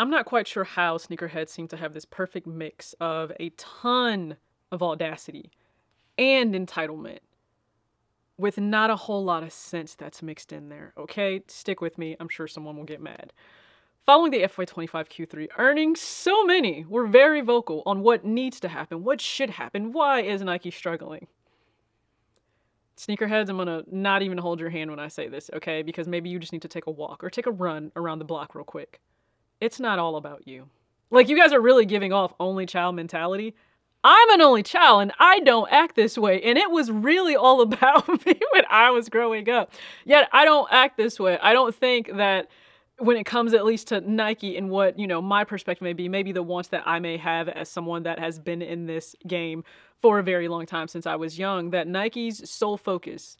I'm not quite sure how sneakerheads seem to have this perfect mix of a ton of audacity and entitlement with not a whole lot of sense that's mixed in there, okay? Stick with me, I'm sure someone will get mad. Following the FY25 Q3 earnings, so many were very vocal on what needs to happen, what should happen, why is Nike struggling? Sneakerheads, I'm gonna not even hold your hand when I say this, okay? Because maybe you just need to take a walk or take a run around the block real quick. It's not all about you. Like, you guys are really giving off only child mentality. I'm an only child and I don't act this way. And it was really all about me when I was growing up. Yet I don't act this way. I don't think that when it comes at least to Nike and what, my perspective may be, maybe the wants that I may have as someone that has been in this game for a very long time since I was young, that Nike's sole focus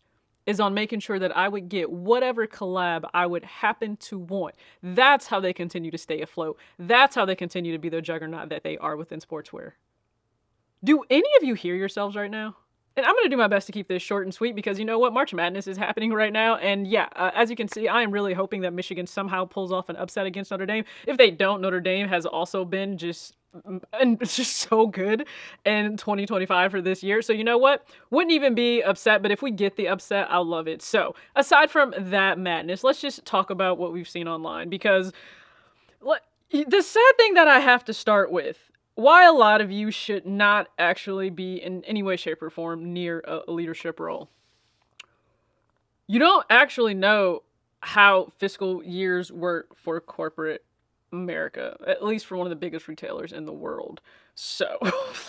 is on making sure that I would get whatever collab I would happen to want. That's how they continue to stay afloat. That's how they continue to be the juggernaut that they are within sportswear. Do any of you hear yourselves right now? And I'm going to do my best to keep this short and sweet because you know what? March Madness is happening right now. And yeah, as you can see, I am really hoping that Michigan somehow pulls off an upset against Notre Dame. If they don't, Notre Dame has also been just so good in 2025 for this year. So you know what? Wouldn't even be upset, but if we get the upset, I'll love it. So aside from that madness, let's just talk about what we've seen online because the sad thing that I have to start with, why a lot of you should not actually be in any way, shape, or form near a leadership role. You don't actually know how fiscal years work for corporate America, at least for one of the biggest retailers in the world. So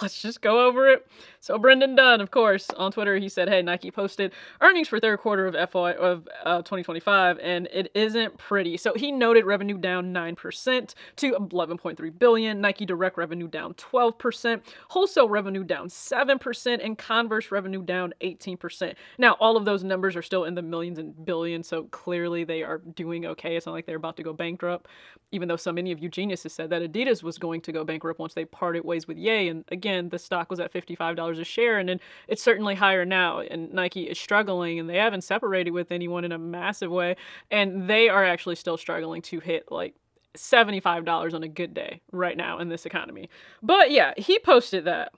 let's just go over it. So Brendan Dunne, of course, on Twitter, he said, hey, Nike posted earnings for third quarter of 2025, and it isn't pretty. So he noted revenue down 9% to $11.3 billion, Nike direct revenue down 12%, wholesale revenue down 7%, and Converse revenue down 18%. Now, all of those numbers are still in the millions and billions, so clearly they are doing okay. It's not like they're about to go bankrupt, even though so many of you geniuses said that Adidas was going to go bankrupt once they parted ways with Ye. And again, the stock was at $55 a share, and then it's certainly higher now. And Nike is struggling, and they haven't separated with anyone in a massive way. And they are actually still struggling to hit like $75 on a good day right now in this economy. But yeah, he posted that.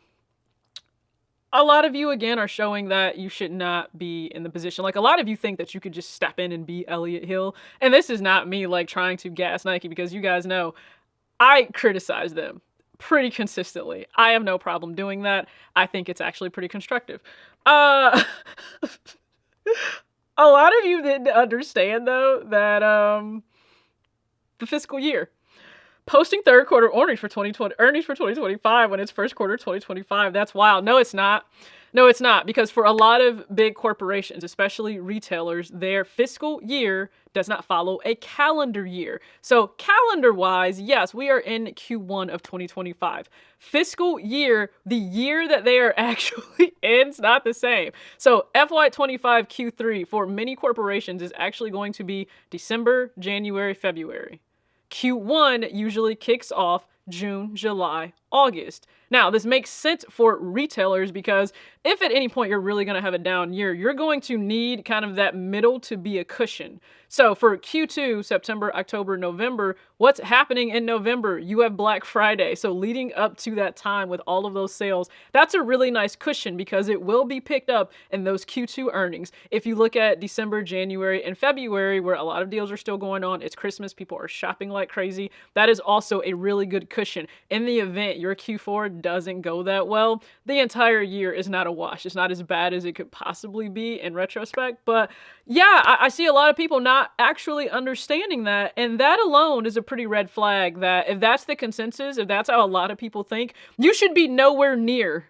A lot of you, again, are showing that you should not be in the position. Like, a lot of you think that you could just step in and be Elliott Hill. And this is not me, like, trying to gas Nike, because you guys know I criticize them pretty consistently. I have no problem doing that. I think it's actually pretty constructive. A lot of you didn't understand, though, that the fiscal year. Posting third quarter earnings for 2025 when it's first quarter 2025. That's wild. No, it's not. No, it's not. Because for a lot of big corporations, especially retailers, their fiscal year does not follow a calendar year. So calendar-wise, yes, we are in Q1 of 2025. Fiscal year, the year that they are actually in, is not the same. So FY25 Q3 for many corporations is actually going to be December, January, February. Q1 usually kicks off June, July, August. Now, this makes sense for retailers because if at any point you're really going to have a down year, you're going to need kind of that middle to be a cushion. So for Q2, September, October, November, what's happening in November? You have Black Friday. So leading up to that time with all of those sales, that's a really nice cushion because it will be picked up in those Q2 earnings. If you look at December, January, and February, where a lot of deals are still going on, it's Christmas, people are shopping like crazy. That is also a really good cushion. In the event your Q4 doesn't go that well, the entire year is not a wash. It's not as bad as it could possibly be in retrospect. But yeah, I see a lot of people not actually understanding that. And that alone is a pretty red flag that if that's the consensus, if that's how a lot of people think, you should be nowhere near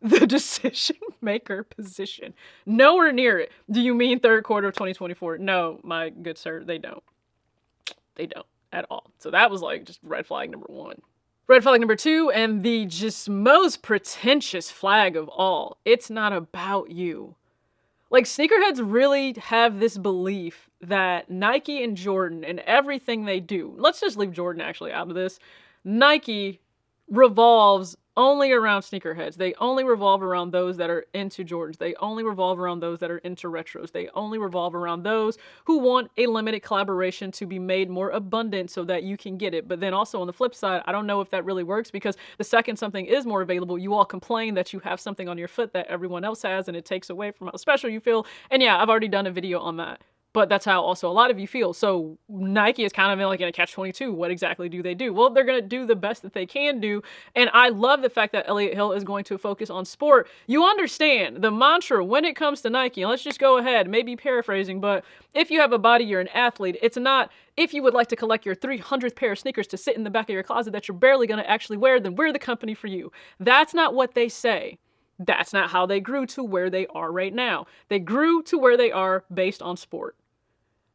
the decision maker position. Nowhere near it. Do you mean third quarter of 2024? No, my good sir, they don't. They don't at all. So that was like just red flag number one. Red flag number two, and the just most pretentious flag of all, it's not about you. Like, sneakerheads really have this belief that Nike and Jordan and everything they do, let's just leave Jordan actually out of this, Nike revolves only around sneakerheads. They only revolve around those that are into Jordans. They only revolve around those that are into retros. They only revolve around those who want a limited collaboration to be made more abundant so that you can get it. But then also on the flip side, I don't know if that really works, because the second something is more available, you all complain that you have something on your foot that everyone else has, and it takes away from how special you feel. And yeah, I've already done a video on that. But that's how also a lot of you feel. So Nike is kind of like in a catch-22. What exactly do they do? Well, they're going to do the best that they can do. And I love the fact that Elliott Hill is going to focus on sport. You understand the mantra when it comes to Nike. And let's just go ahead, maybe paraphrasing, but if you have a body, you're an athlete. It's not if you would like to collect your 300th pair of sneakers to sit in the back of your closet that you're barely going to actually wear, then we're the company for you. That's not what they say. That's not how they grew to where they are right now. They grew to where they are based on sport.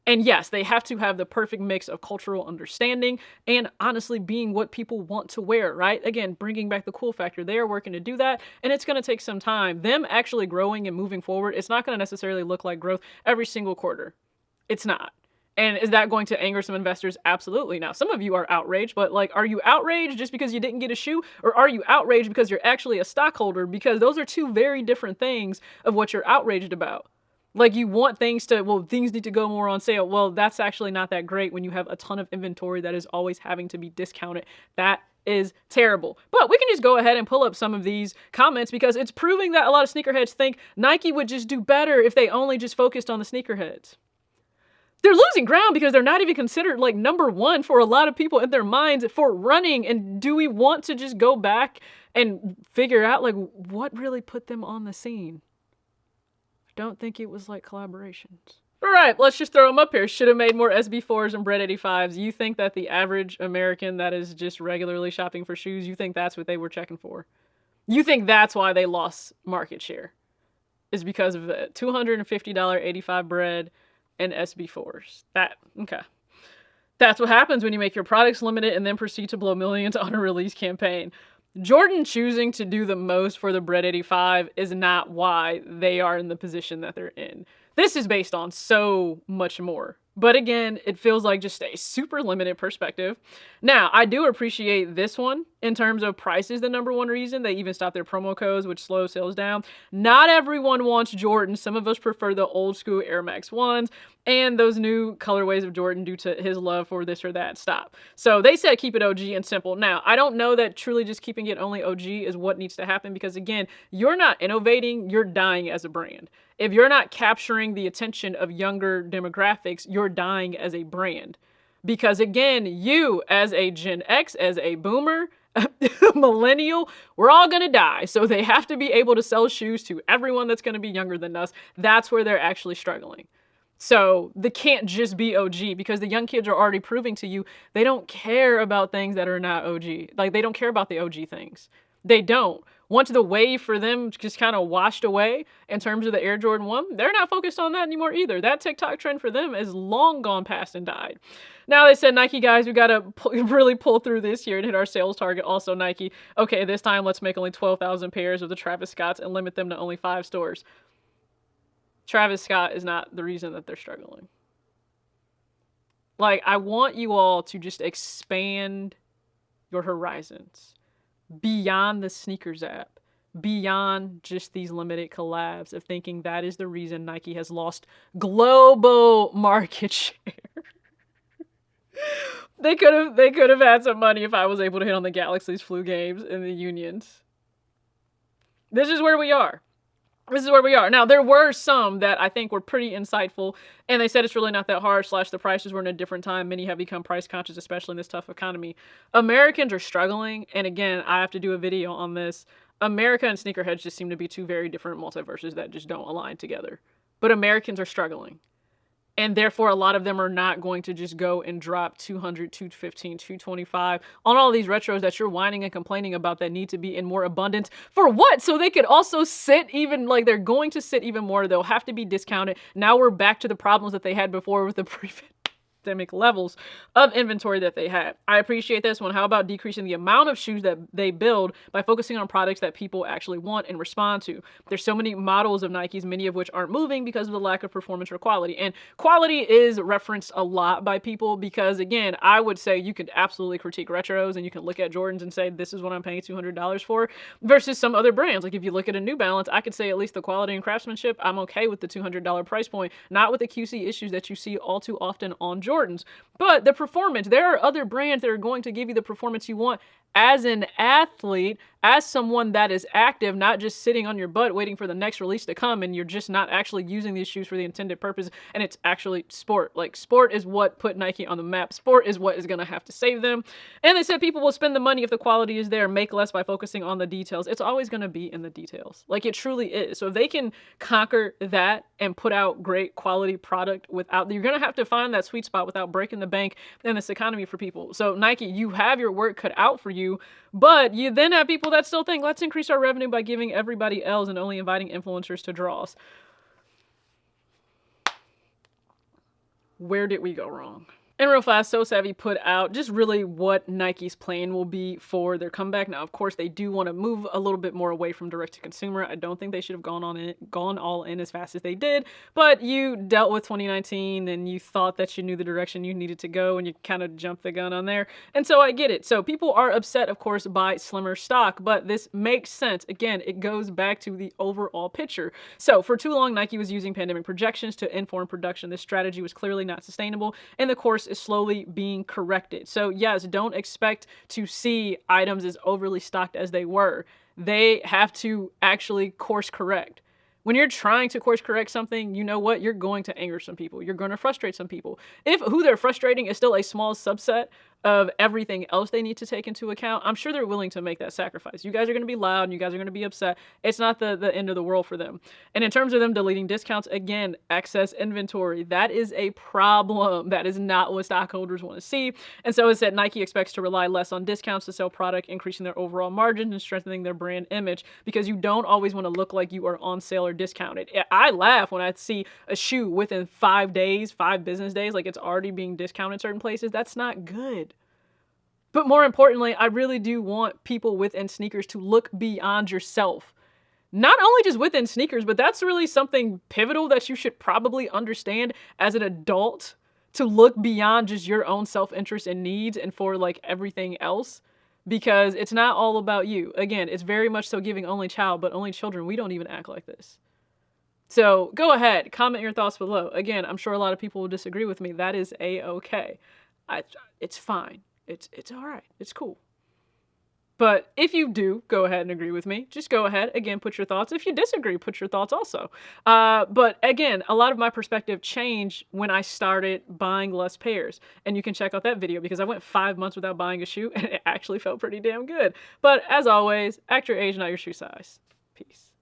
And yes, they have to have the perfect mix of cultural understanding and honestly being what people want to wear, right? Again, bringing back the cool factor. They are working to do that, and it's going to take some time. Them actually growing and moving forward, it's not going to necessarily look like growth every single quarter. It's not. And is that going to anger some investors? Absolutely. Now, some of you are outraged, but like, are you outraged just because you didn't get a shoe? Or are you outraged because you're actually a stockholder? Because those are two very different things of what you're outraged about. Like, you want things to, well, things need to go more on sale. Well, that's actually not that great when you have a ton of inventory that is always having to be discounted. That is terrible. But we can just go ahead and pull up some of these comments, because it's proving that a lot of sneakerheads think Nike would just do better if they only just focused on the sneakerheads. They're losing ground because they're not even considered like number one for a lot of people in their minds for running. And do we want to just go back and figure out like what really put them on the scene? Don't think it was like collaborations. All right, let's just throw them up here. Should have made more SB4s and Bread 85s. You think that the average American that is just regularly shopping for shoes, you think that's what they were checking for? You think that's why they lost market share? Is because of the $250 85 Bread and SB4s. Okay. That's what happens when you make your products limited and then proceed to blow millions on a release campaign. Jordan choosing to do the most for the Bread 85 is not why they are in the position that they're in. This is based on so much more. But again, it feels like just a super limited perspective. Now, I do appreciate this one in terms of price is the number one reason. They even stopped their promo codes, which slows sales down. Not everyone wants Jordan. Some of us prefer the old school Air Max 1s and those new colorways of Jordan due to his love for this or that. Stop. So they said keep it OG and simple. Now, I don't know that truly just keeping it only OG is what needs to happen, because again, you're not innovating, you're dying as a brand. If you're not capturing the attention of younger demographics, you're dying as a brand. Because again, you as a Gen X, as a boomer, millennial, we're all going to die. So they have to be able to sell shoes to everyone that's going to be younger than us. That's where they're actually struggling. So they can't just be OG, because the young kids are already proving to you they don't care about things that are not OG. Like, they don't care about the OG things. They don't. Once the wave for them just kind of washed away in terms of the Air Jordan 1, they're not focused on that anymore either. That TikTok trend for them is long gone past and died. Now they said, Nike guys, we got to really pull through this year and hit our sales target. Also Nike, okay, this time let's make only 12,000 pairs of the Travis Scotts and limit them to only 5 stores. Travis Scott is not the reason that they're struggling. Like, I want you all to just expand your horizons beyond the sneakers app, beyond just these limited collabs of thinking that is the reason Nike has lost global market share. They could have had some money if I was able to hit on the Galaxy's flu games and the Unions. This is where we are. This is where we are. Now, there were some that I think were pretty insightful, and they said it's really not that hard, / the prices were in a different time. Many have become price conscious, especially in this tough economy. Americans are struggling, and again, I have to do a video on this. America and sneakerheads just seem to be two very different multiverses that just don't align together. But Americans are struggling. And therefore, a lot of them are not going to just go and drop 200, 215, 225 on all these retros that you're whining and complaining about that need to be in more abundance. For what? So they could also sit even, like, they're going to sit even more. They'll have to be discounted. Now we're back to the problems that they had before with the prefit. pre-pandemic levels of inventory that they had. I appreciate this one. How about decreasing the amount of shoes that they build by focusing on products that people actually want and respond to? There's so many models of Nikes, many of which aren't moving because of the lack of performance or quality. And quality is referenced a lot by people because, again, I would say you could absolutely critique retros and you can look at Jordans and say, this is what I'm paying $200 for, versus some other brands. Like if you look at a New Balance, I could say at least the quality and craftsmanship, I'm okay with the $200 price point, not with the QC issues that you see all too often on Jordans. But the performance, there are other brands that are going to give you the performance you want as an athlete, as someone that is active, not just sitting on your butt waiting for the next release to come and you're just not actually using these shoes for the intended purpose, and it's actually sport. Like, sport is what put Nike on the map. Sport is what is going to have to save them. And they said people will spend the money if the quality is there, make less by focusing on the details. It's always going to be in the details. Like, it truly is. So if they can conquer that and put out great quality product without, you're going to have to find that sweet spot without breaking the bank in this economy for people. So Nike, you have your work cut out for you, but you then have people that still think, let's increase our revenue by giving everybody L's and only inviting influencers to draws. Where did we go wrong? And real fast, So Savvy put out just really what Nike's plan will be for their comeback. Now, of course, they do want to move a little bit more away from direct to consumer. I don't think they should have gone all in as fast as they did, but you dealt with 2019 and you thought that you knew the direction you needed to go and you kind of jumped the gun on there. And so I get it. So people are upset, of course, by slimmer stock, but this makes sense. Again, it goes back to the overall picture. So for too long, Nike was using pandemic projections to inform production. This strategy was clearly not sustainable, and the course is slowly being corrected. So yes, don't expect to see items as overly stocked as they were. They have to actually course correct. When you're trying to course correct something, you know what? You're going to anger some people. You're going to frustrate some people. If who they're frustrating is still a small subset of everything else they need to take into account, I'm sure they're willing to make that sacrifice. You guys are going to be loud and you guys are going to be upset. It's not the end of the world for them. And in terms of them deleting discounts, again, excess inventory, that is a problem. That is not what stockholders want to see. And so it said Nike expects to rely less on discounts to sell product, increasing their overall margins and strengthening their brand image, because you don't always want to look like you are on sale or discounted. I laugh when I see a shoe within 5 days, 5 business days, like it's already being discounted certain places. That's not good. But more importantly, I really do want people within sneakers to look beyond yourself. Not only just within sneakers, but that's really something pivotal that you should probably understand as an adult, to look beyond just your own self-interest and needs and for like everything else, because it's not all about you. Again, it's very much so giving only child, but only children, we don't even act like this. So go ahead, comment your thoughts below. Again, I'm sure a lot of people will disagree with me. That is a-okay. It's fine. It's all right. It's cool. But if you do go ahead and agree with me, just go ahead. Again, put your thoughts. If you disagree, put your thoughts also. But again, a lot of my perspective changed when I started buying less pairs. And you can check out that video because I went 5 months without buying a shoe and it actually felt pretty damn good. But as always, act your age, not your shoe size. Peace.